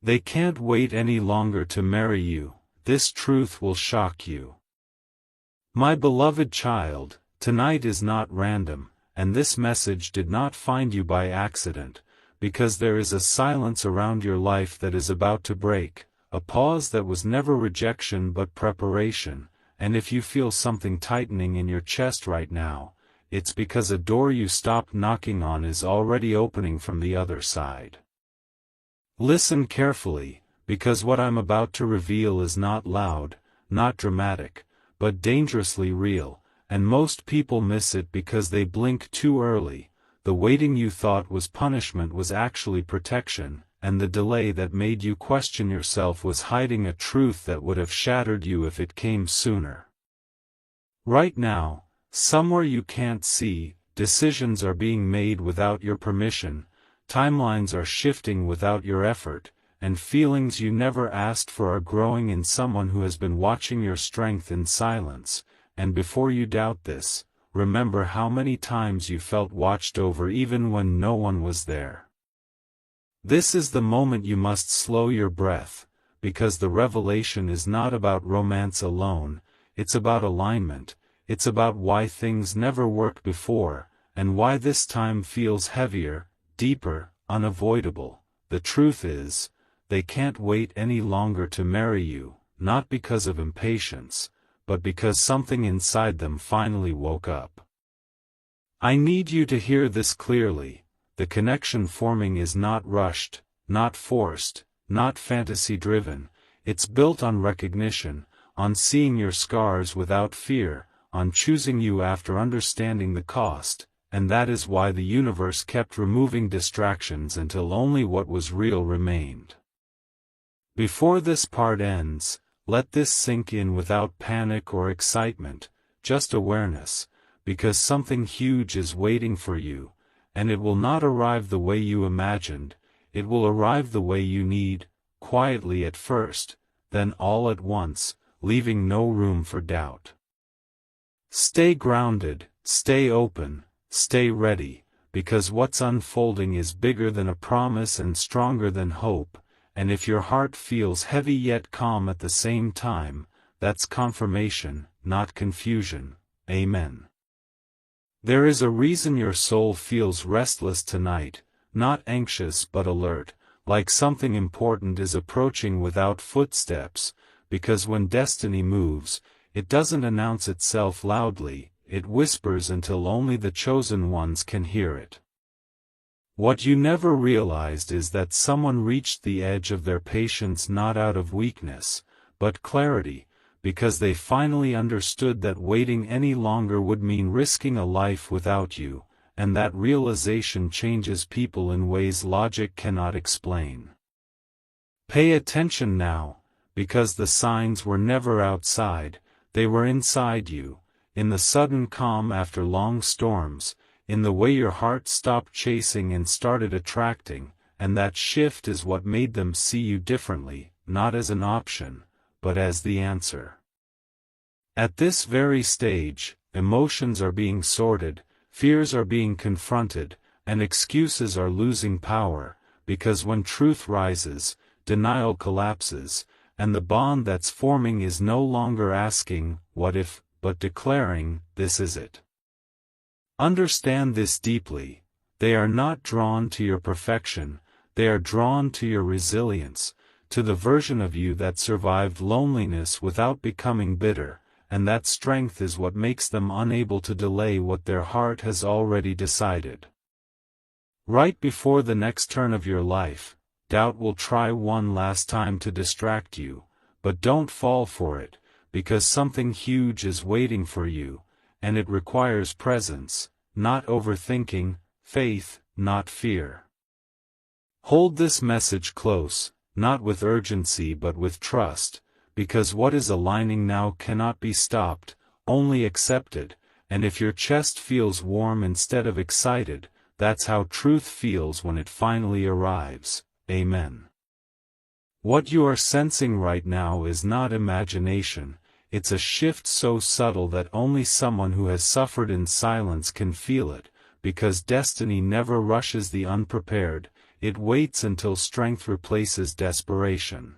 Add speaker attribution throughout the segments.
Speaker 1: They can't wait any longer to marry you. This truth will shock you. My beloved child, tonight is not random, and this message did not find you by accident, because there is a silence around your life that is about to break, a pause that was never rejection but preparation, and if you feel something tightening in your chest right now, it's because a door you stopped knocking on is already opening from the other side. Listen carefully, because what I'm about to reveal is not loud, not dramatic, but dangerously real, and most people miss it because they blink too early. The waiting you thought was punishment was actually protection, and the delay that made you question yourself was hiding a truth that would have shattered you if it came sooner. Right now, somewhere you can't see, decisions are being made without your permission, timelines are shifting without your effort, and feelings you never asked for are growing in someone who has been watching your strength in silence, and before you doubt this, remember how many times you felt watched over even when no one was there. This is the moment you must slow your breath, because the revelation is not about romance alone, it's about alignment, it's about why things never worked before, and why this time feels heavier, deeper, unavoidable. The truth is, they can't wait any longer to marry you, not because of impatience, but because something inside them finally woke up. I need you to hear this clearly. The connection forming is not rushed, not forced, not fantasy-driven. It's built on recognition, on seeing your scars without fear, on choosing you after understanding the cost, and that is why the universe kept removing distractions until only what was real remained. Before this part ends, let this sink in without panic or excitement, just awareness, because something huge is waiting for you, and it will not arrive the way you imagined, it will arrive the way you need, quietly at first, then all at once, leaving no room for doubt. Stay grounded, stay open, stay ready, because what's unfolding is bigger than a promise and stronger than hope, and if your heart feels heavy yet calm at the same time, that's confirmation, not confusion. Amen. There is a reason your soul feels restless tonight, not anxious but alert, like something important is approaching without footsteps, because when destiny moves, it doesn't announce itself loudly, it whispers until only the chosen ones can hear it. What you never realized is that someone reached the edge of their patience not out of weakness, but clarity, because they finally understood that waiting any longer would mean risking a life without you, and that realization changes people in ways logic cannot explain. Pay attention now, because the signs were never outside, they were inside you, in the sudden calm after long storms, in the way your heart stopped chasing and started attracting, and that shift is what made them see you differently, not as an option, but as the answer. At this very stage, emotions are being sorted, fears are being confronted, and excuses are losing power, because when truth rises, denial collapses, and the bond that's forming is no longer asking, "What if?" but declaring, "This is it." Understand this deeply. They are not drawn to your perfection, they are drawn to your resilience, to the version of you that survived loneliness without becoming bitter, and that strength is what makes them unable to delay what their heart has already decided. Right before the next turn of your life, doubt will try one last time to distract you, but don't fall for it, because something huge is waiting for you, and it requires presence, not overthinking, faith, not fear. Hold this message close, not with urgency but with trust, because what is aligning now cannot be stopped, only accepted, and if your chest feels warm instead of excited, that's how truth feels when it finally arrives. Amen. What you are sensing right now is not imagination, it's a shift so subtle that only someone who has suffered in silence can feel it, because destiny never rushes the unprepared, it waits until strength replaces desperation.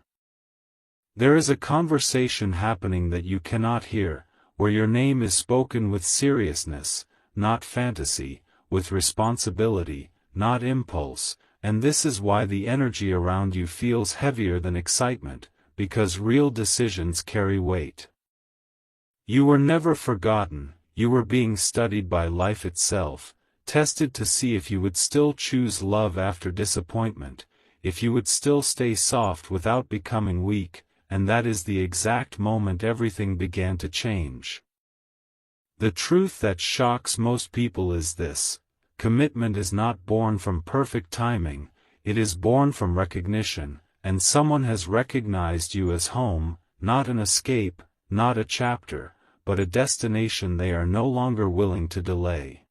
Speaker 1: There is a conversation happening that you cannot hear, where your name is spoken with seriousness, not fantasy, with responsibility, not impulse, and this is why the energy around you feels heavier than excitement, because real decisions carry weight. You were never forgotten, you were being studied by life itself, tested to see if you would still choose love after disappointment, if you would still stay soft without becoming weak, and that is the exact moment everything began to change. The truth that shocks most people is this: commitment is not born from perfect timing, it is born from recognition, and someone has recognized you as home, not an escape, not a chapter, but a destination they are no longer willing to delay.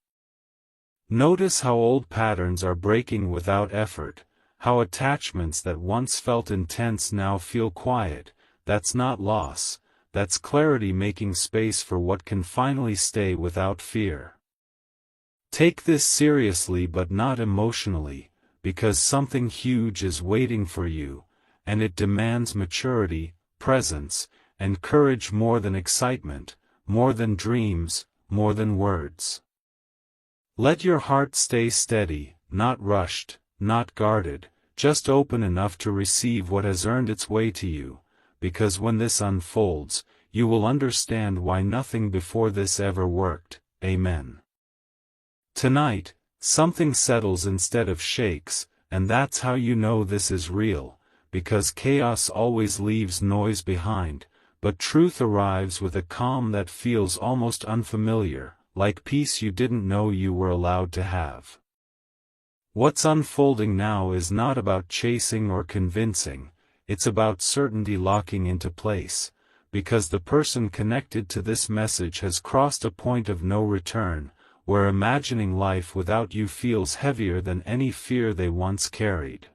Speaker 1: Notice how old patterns are breaking without effort, how attachments that once felt intense now feel quiet. That's not loss, that's clarity making space for what can finally stay without fear. Take this seriously but not emotionally, because something huge is waiting for you, and it demands maturity, presence, and courage more than excitement, more than dreams, more than words. Let your heart stay steady, not rushed, not guarded, just open enough to receive what has earned its way to you, because when this unfolds, you will understand why nothing before this ever worked. Amen. Tonight, something settles instead of shakes, and that's how you know this is real, because chaos always leaves noise behind, but truth arrives with a calm that feels almost unfamiliar, like peace you didn't know you were allowed to have. What's unfolding now is not about chasing or convincing, it's about certainty locking into place, because the person connected to this message has crossed a point of no return, where imagining life without you feels heavier than any fear they once carried.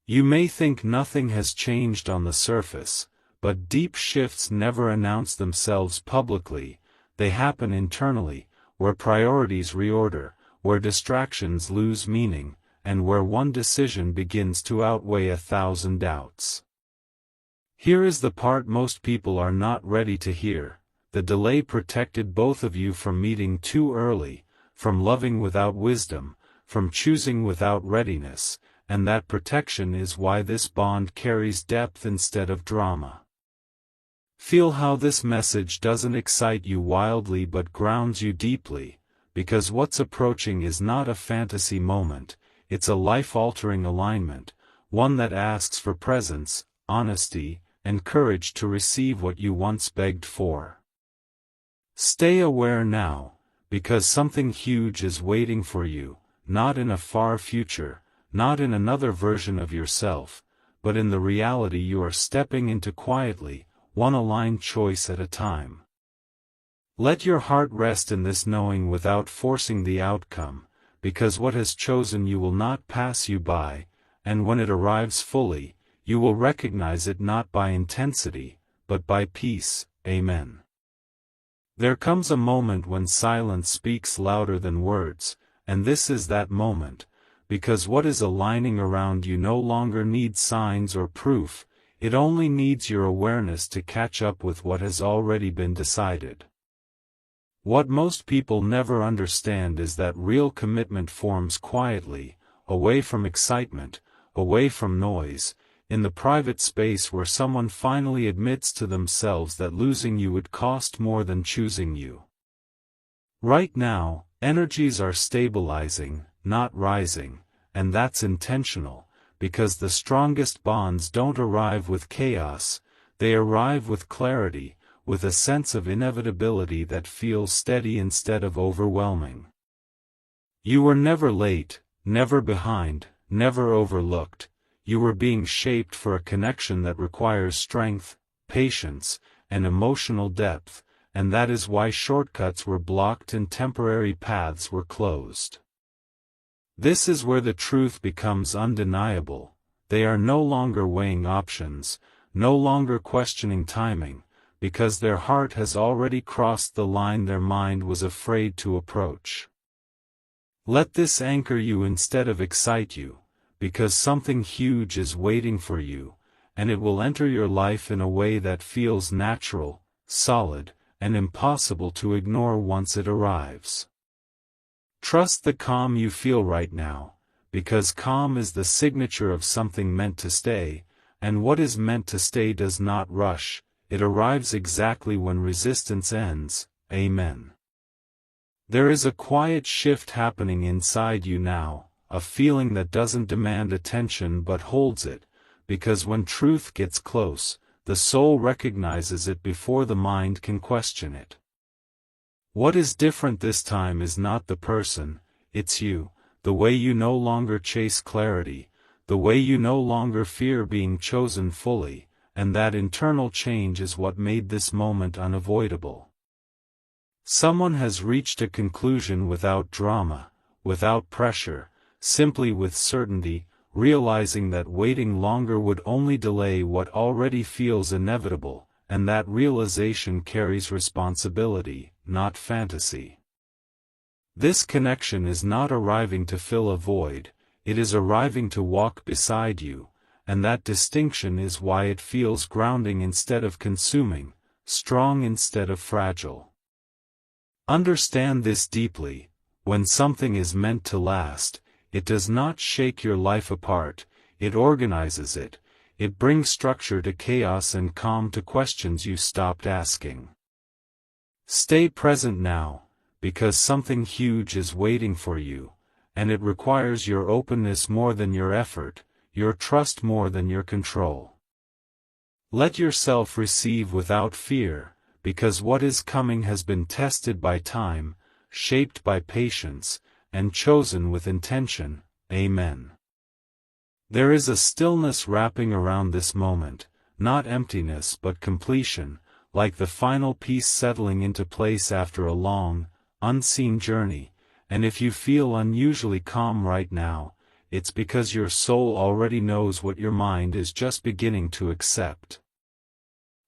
Speaker 1: You may think nothing has changed on the surface, but deep shifts never announce themselves publicly, they happen internally, where priorities reorder, where distractions lose meaning, and where one decision begins to outweigh 1,000 doubts. Here is the part most people are not ready to hear: the delay protected both of you from meeting too early, from loving without wisdom, from choosing without readiness, and that protection is why this bond carries depth instead of drama. Feel how this message doesn't excite you wildly but grounds you deeply, because what's approaching is not a fantasy moment, it's a life-altering alignment, one that asks for presence, honesty, and courage to receive what you once begged for. Stay aware now, because something huge is waiting for you, not in a far future, not in another version of yourself, but in the reality you are stepping into quietly, one aligned choice at a time. Let your heart rest in this knowing without forcing the outcome, because what has chosen you will not pass you by, and when it arrives fully, you will recognize it not by intensity, but by peace. Amen. There comes a moment when silence speaks louder than words, and this is that moment, because what is aligning around you no longer needs signs or proof, it only needs your awareness to catch up with what has already been decided. What most people never understand is that real commitment forms quietly, away from excitement, away from noise, in the private space where someone finally admits to themselves that losing you would cost more than choosing you. Right now, energies are stabilizing, not rising, and that's intentional, because the strongest bonds don't arrive with chaos, they arrive with clarity, with a sense of inevitability that feels steady instead of overwhelming. You were never late, never behind, never overlooked, you were being shaped for a connection that requires strength, patience, and emotional depth, and that is why shortcuts were blocked and temporary paths were closed. This is where the truth becomes undeniable. They are no longer weighing options, no longer questioning timing, because their heart has already crossed the line their mind was afraid to approach. Let this anchor you instead of excite you, because something huge is waiting for you, and it will enter your life in a way that feels natural, solid, and impossible to ignore once it arrives. Trust the calm you feel right now, because calm is the signature of something meant to stay, and what is meant to stay does not rush, it arrives exactly when resistance ends. Amen. There is a quiet shift happening inside you now, a feeling that doesn't demand attention but holds it, because when truth gets close, the soul recognizes it before the mind can question it. What is different this time is not the person, it's you, the way you no longer chase clarity, the way you no longer fear being chosen fully, and that internal change is what made this moment unavoidable. Someone has reached a conclusion without drama, without pressure, simply with certainty, realizing that waiting longer would only delay what already feels inevitable, and that realization carries responsibility, not fantasy. This connection is not arriving to fill a void, it is arriving to walk beside you, and that distinction is why it feels grounding instead of consuming, strong instead of fragile. Understand this deeply: when something is meant to last, it does not shake your life apart, it organizes it, it brings structure to chaos and calm to questions you stopped asking. Stay present now, because something huge is waiting for you, and it requires your openness more than your effort, your trust more than your control. Let yourself receive without fear, because what is coming has been tested by time, shaped by patience, and chosen with intention. Amen. There is a stillness wrapping around this moment, not emptiness but completion, like the final piece settling into place after a long, unseen journey, and if you feel unusually calm right now, it's because your soul already knows what your mind is just beginning to accept.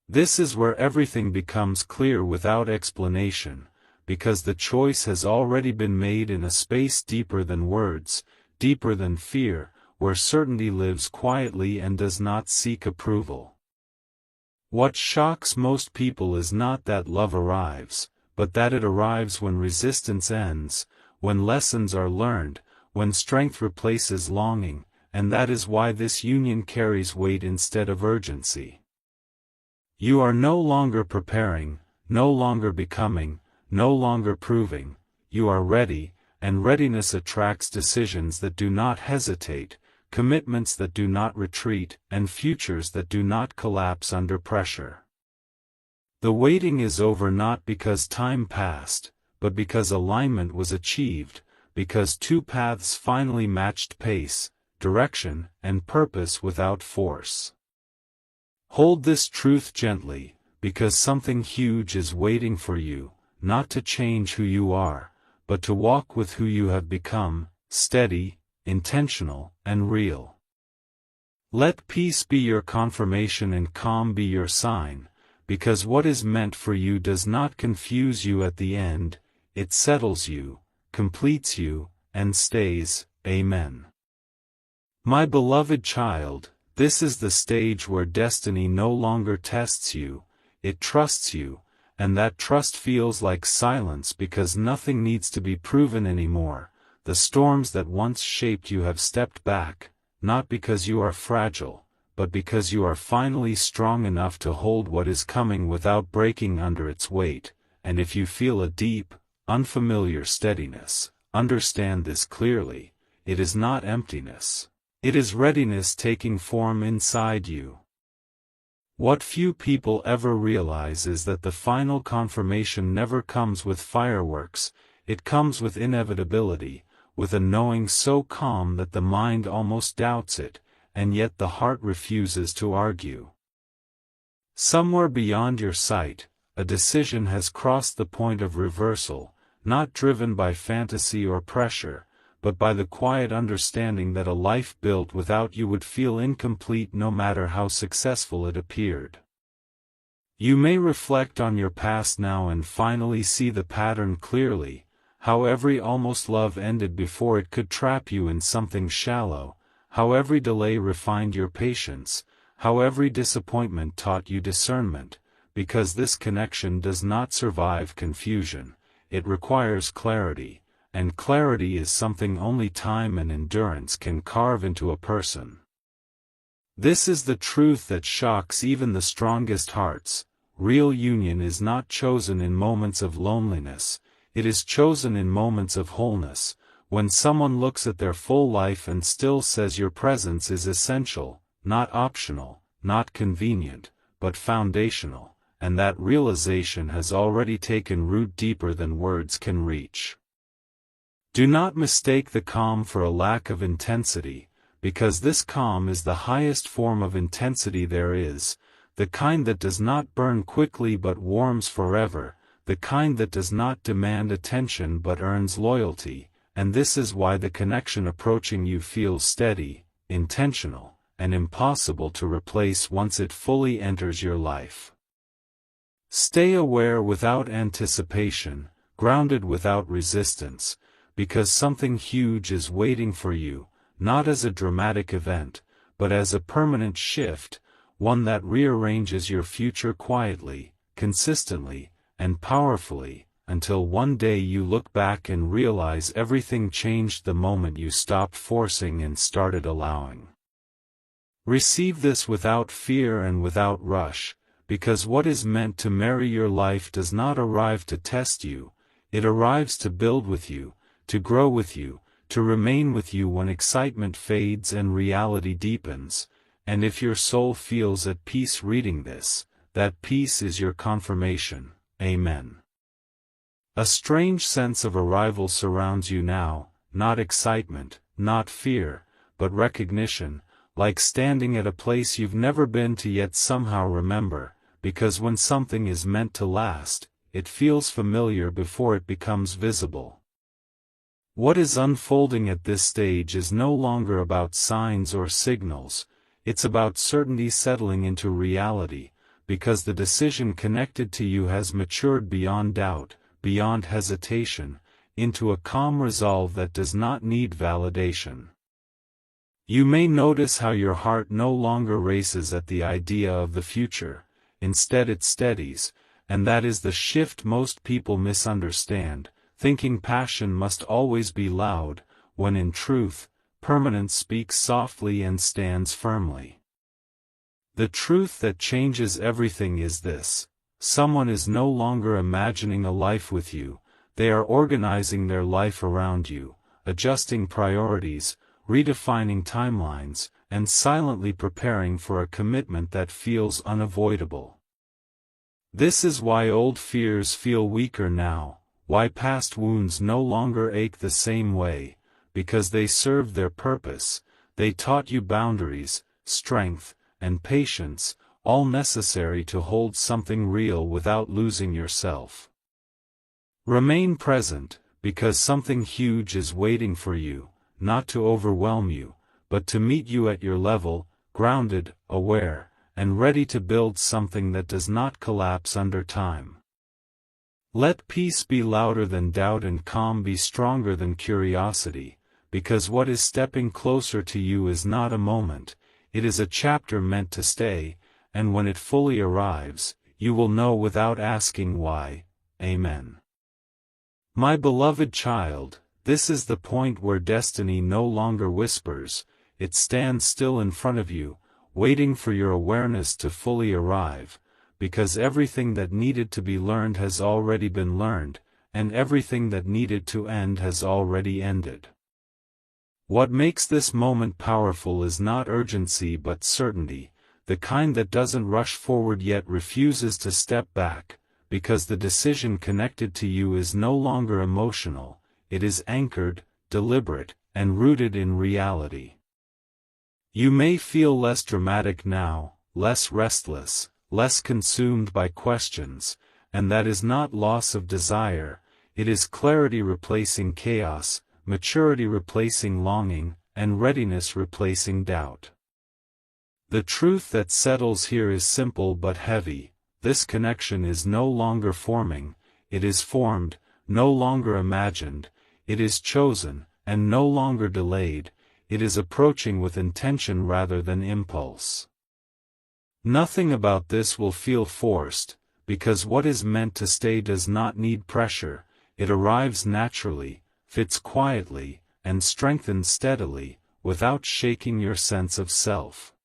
Speaker 1: This is where everything becomes clear without explanation, because the choice has already been made in a space deeper than words, deeper than fear, where certainty lives quietly and does not seek approval. What shocks most people is not that love arrives, but that it arrives when resistance ends, when lessons are learned, when strength replaces longing, and that is why this union carries weight instead of urgency. You are no longer preparing, no longer becoming, no longer proving, you are ready, and readiness attracts decisions that do not hesitate, commitments that do not retreat, and futures that do not collapse under pressure. The waiting is over not because time passed, but because alignment was achieved, because two paths finally matched pace, direction, and purpose without force. Hold this truth gently, because something huge is waiting for you, not to change who you are, but to walk with who you have become, steady, intentional, and real. Let peace be your confirmation and calm be your sign, because what is meant for you does not confuse you at the end, it settles you, completes you, and stays. Amen. My beloved child, this is the stage where destiny no longer tests you, it trusts you, and that trust feels like silence because nothing needs to be proven anymore. The storms that once shaped you have stepped back, not because you are fragile, but because you are finally strong enough to hold what is coming without breaking under its weight, and if you feel a deep, unfamiliar steadiness, understand this clearly: it is not emptiness. It is readiness taking form inside you. What few people ever realize is that the final confirmation never comes with fireworks, it comes with inevitability, with a knowing so calm that the mind almost doubts it, and yet the heart refuses to argue. Somewhere beyond your sight, a decision has crossed the point of reversal, not driven by fantasy or pressure, but by the quiet understanding that a life built without you would feel incomplete no matter how successful it appeared. You may reflect on your past now and finally see the pattern clearly, how every almost love ended before it could trap you in something shallow, how every delay refined your patience, how every disappointment taught you discernment, because this connection does not survive confusion, it requires clarity, and clarity is something only time and endurance can carve into a person. This is the truth that shocks even the strongest hearts. Real union is not chosen in moments of loneliness, it is chosen in moments of wholeness, when someone looks at their full life and still says your presence is essential, not optional, not convenient, but foundational, and that realization has already taken root deeper than words can reach. Do not mistake the calm for a lack of intensity, because this calm is the highest form of intensity there is, the kind that does not burn quickly but warms forever, the kind that does not demand attention but earns loyalty, and this is why the connection approaching you feels steady, intentional, and impossible to replace once it fully enters your life. Stay aware without anticipation, grounded without resistance, because something huge is waiting for you, not as a dramatic event, but as a permanent shift, one that rearranges your future quietly, consistently, and powerfully, until one day you look back and realize everything changed the moment you stopped forcing and started allowing. Receive this without fear and without rush, because what is meant to marry your life does not arrive to test you, it arrives to build with you, to grow with you, to remain with you when excitement fades and reality deepens, and if your soul feels at peace reading this, that peace is your confirmation. Amen. A strange sense of arrival surrounds you now, not excitement, not fear, but recognition, like standing at a place you've never been to yet somehow remember, because when something is meant to last, it feels familiar before it becomes visible. What is unfolding at this stage is no longer about signs or signals, it's about certainty settling into reality, because the decision connected to you has matured beyond doubt, beyond hesitation, into a calm resolve that does not need validation. You may notice how your heart no longer races at the idea of the future, instead it steadies, and that is the shift most people misunderstand, thinking passion must always be loud, when in truth, permanence speaks softly and stands firmly. The truth that changes everything is this: someone is no longer imagining a life with you, they are organizing their life around you, adjusting priorities, redefining timelines, and silently preparing for a commitment that feels unavoidable. This is why old fears feel weaker now, why past wounds no longer ache the same way, because they served their purpose, they taught you boundaries, strength, and patience, all necessary to hold something real without losing yourself. Remain present, because something huge is waiting for you, not to overwhelm you, but to meet you at your level, grounded, aware, and ready to build something that does not collapse under time. Let peace be louder than doubt and calm be stronger than curiosity, because what is stepping closer to you is not a moment, it is a chapter meant to stay, and when it fully arrives, you will know without asking why. Amen. My beloved child, this is the point where destiny no longer whispers, it stands still in front of you, waiting for your awareness to fully arrive, because everything that needed to be learned has already been learned, and everything that needed to end has already ended. What makes this moment powerful is not urgency but certainty, the kind that doesn't rush forward yet refuses to step back, because the decision connected to you is no longer emotional, it is anchored, deliberate, and rooted in reality. You may feel less dramatic now, less restless, less consumed by questions, and that is not loss of desire, it is clarity replacing chaos, maturity replacing longing, and readiness replacing doubt. The truth that settles here is simple but heavy: this connection is no longer forming, it is formed, no longer imagined, it is chosen, and no longer delayed, it is approaching with intention rather than impulse. Nothing about this will feel forced, because what is meant to stay does not need pressure, it arrives naturally, fits quietly, and strengthens steadily, without shaking your sense of self.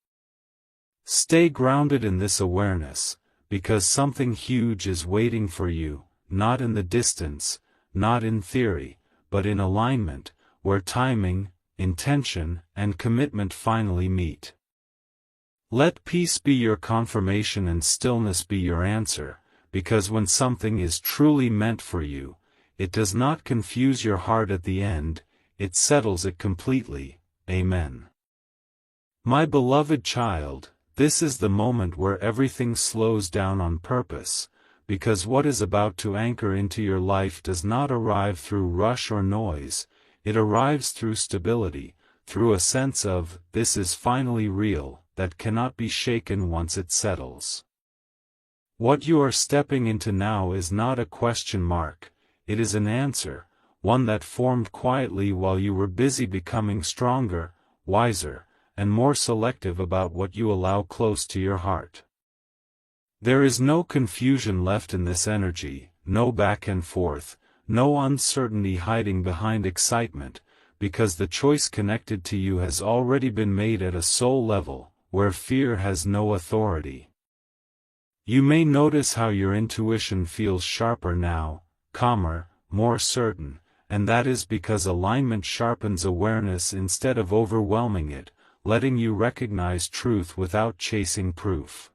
Speaker 1: Stay grounded in this awareness, because something huge is waiting for you, not in the distance, not in theory, but in alignment, where timing, intention, and commitment finally meet. Let peace be your confirmation and stillness be your answer, because when something is truly meant for you, it does not confuse your heart at the end, it settles it completely. Amen. My beloved child, this is the moment where everything slows down on purpose, because what is about to anchor into your life does not arrive through rush or noise, it arrives through stability, through a sense of, this is finally real, that cannot be shaken once it settles. What you are stepping into now is not a question mark, it is an answer, one that formed quietly while you were busy becoming stronger, wiser, and more selective about what you allow close to your heart. There is no confusion left in this energy, no back and forth, no uncertainty hiding behind excitement, because the choice connected to you has already been made at a soul level, where fear has no authority. You may notice how your intuition feels sharper now, calmer, more certain, and that is because alignment sharpens awareness instead of overwhelming it, letting you recognize truth without chasing proof.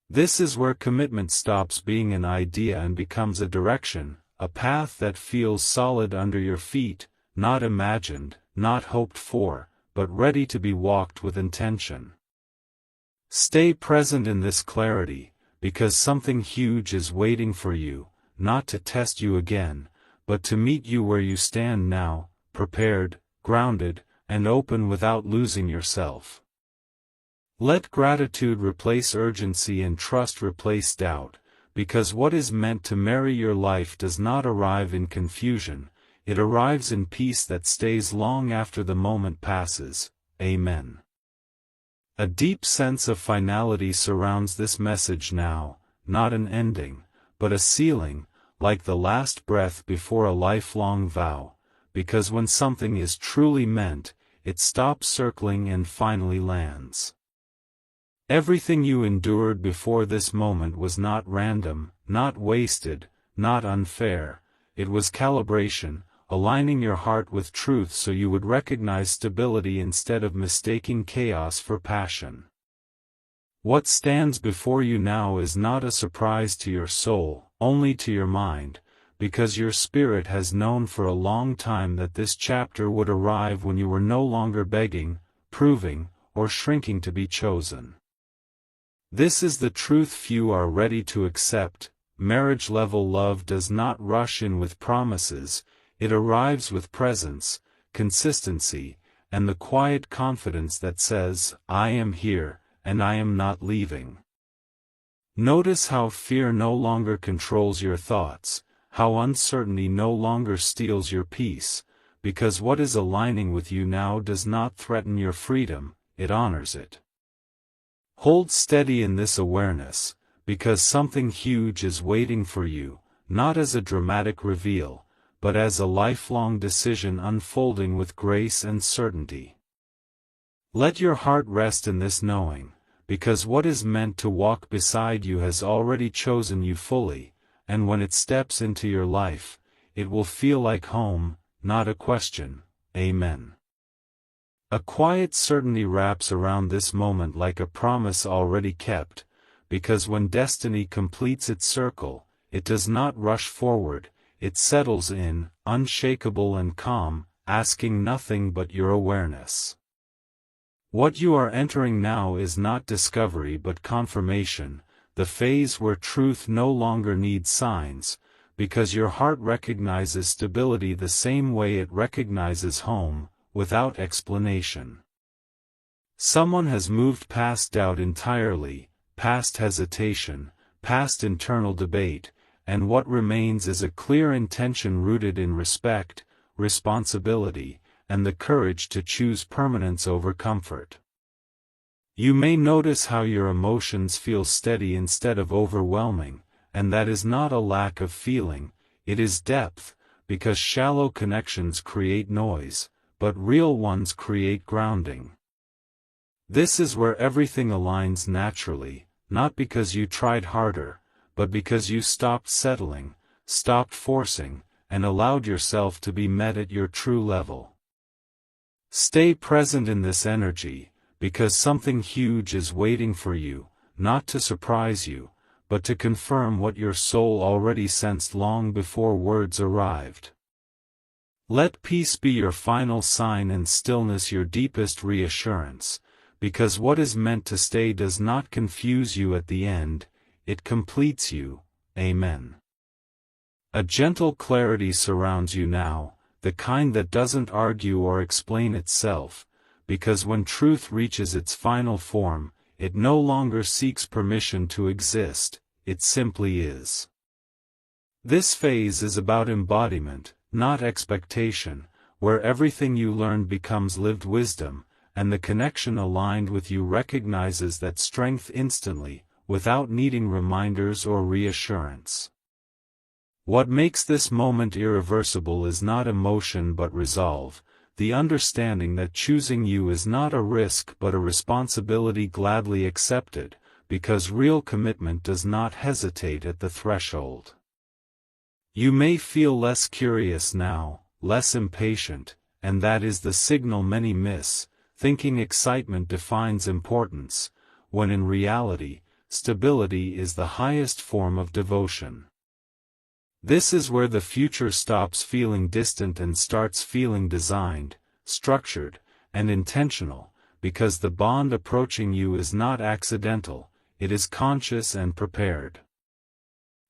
Speaker 1: This is where commitment stops being an idea and becomes a direction, a path that feels solid under your feet, not imagined, not hoped for, but ready to be walked with intention. Stay present in this clarity, because something huge is waiting for you, not to test you again, but to meet you where you stand now, prepared, grounded, and open without losing yourself. Let gratitude replace urgency and trust replace doubt, because what is meant to marry your life does not arrive in confusion, it arrives in peace that stays long after the moment passes. Amen. A deep sense of finality surrounds this message now, not an ending, but a sealing, like the last breath before a lifelong vow, because when something is truly meant, it stops circling and finally lands. Everything you endured before this moment was not random, not wasted, not unfair, it was calibration, aligning your heart with truth so you would recognize stability instead of mistaking chaos for passion. What stands before you now is not a surprise to your soul, only to your mind, because your spirit has known for a long time that this chapter would arrive when you were no longer begging, proving, or shrinking to be chosen. This is the truth few are ready to accept. Marriage-level love does not rush in with promises, it arrives with presence, consistency, and the quiet confidence that says, I am here, and I am not leaving. Notice how fear no longer controls your thoughts, how uncertainty no longer steals your peace, because what is aligning with you now does not threaten your freedom, it honors it. Hold steady in this awareness, because something huge is waiting for you, not as a dramatic reveal, but as a lifelong decision unfolding with grace and certainty. Let your heart rest in this knowing, because what is meant to walk beside you has already chosen you fully, and when it steps into your life, it will feel like home, not a question. Amen. A quiet certainty wraps around this moment like a promise already kept, because when destiny completes its circle, it does not rush forward, it settles in, unshakable and calm, asking nothing but your awareness. What you are entering now is not discovery but confirmation, the phase where truth no longer needs signs, because your heart recognizes stability the same way it recognizes home, without explanation. Someone has moved past doubt entirely, past hesitation, past internal debate, and what remains is a clear intention rooted in respect, responsibility, and the courage to choose permanence over comfort. You may notice how your emotions feel steady instead of overwhelming, and that is not a lack of feeling, it is depth, because shallow connections create noise, but real ones create grounding. This is where everything aligns naturally, not because you tried harder, but because you stopped settling, stopped forcing, and allowed yourself to be met at your true level. Stay present in this energy, because something huge is waiting for you, not to surprise you, but to confirm what your soul already sensed long before words arrived. Let peace be your final sign and stillness your deepest reassurance, because what is meant to stay does not confuse you at the end, it completes you. Amen. A gentle clarity surrounds you now, the kind that doesn't argue or explain itself, because when truth reaches its final form, it no longer seeks permission to exist, it simply is. This phase is about embodiment, not expectation, where everything you learn becomes lived wisdom, and the connection aligned with you recognizes that strength instantly, without needing reminders or reassurance. What makes this moment irreversible is not emotion but resolve, the understanding that choosing you is not a risk but a responsibility gladly accepted, because real commitment does not hesitate at the threshold. You may feel less curious now, less impatient, and that is the signal many miss, thinking excitement defines importance, when in reality, stability is the highest form of devotion. This is where the future stops feeling distant and starts feeling designed, structured, and intentional, because the bond approaching you is not accidental, it is conscious and prepared.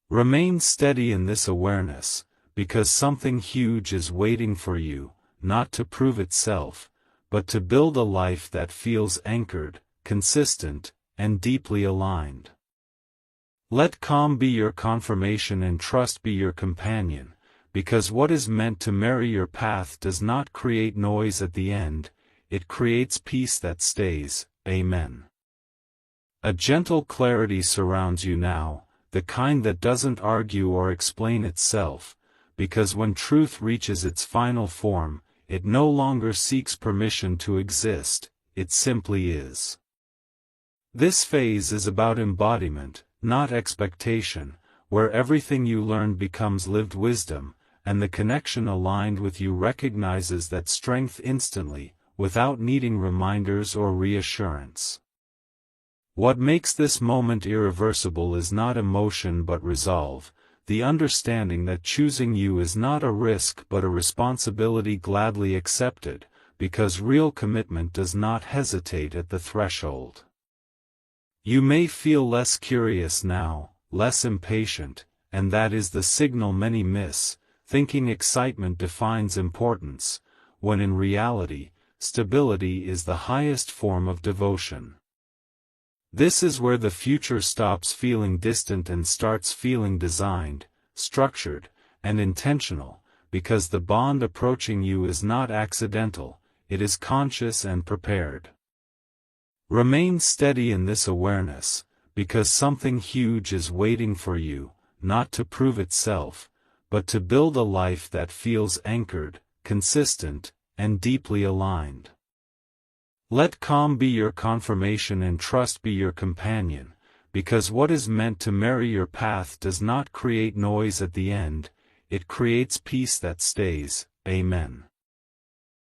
Speaker 1: Remain steady in this awareness, because something huge is waiting for you, not to prove itself, but to build a life that feels anchored, consistent, and deeply aligned. Let calm be your confirmation and trust be your companion, because what is meant to marry your path does not create noise at the end, it creates peace that stays. Amen. A gentle clarity surrounds you now, the kind that doesn't argue or explain itself, because when truth reaches its final form, it no longer seeks permission to exist, it simply is. This phase is about embodiment, not expectation, where everything you learn becomes lived wisdom, and the connection aligned with you recognizes that strength instantly, without needing reminders or reassurance. What makes this moment irreversible is not emotion but resolve, the understanding that choosing you is not a risk but a responsibility gladly accepted, because real commitment does not hesitate at the threshold. You may feel less curious now, less impatient, and that is the signal many miss, thinking excitement defines importance, when in reality, stability is the highest form of devotion. This is where the future stops feeling distant and starts feeling designed, structured, and intentional, because the bond approaching you is not accidental, it is conscious and prepared. Remain steady in this awareness, because something huge is waiting for you, not to prove itself, but to build a life that feels anchored, consistent, and deeply aligned. Let calm be your confirmation and trust be your companion, because what is meant to marry your path does not create noise at the end, it creates peace that stays. Amen.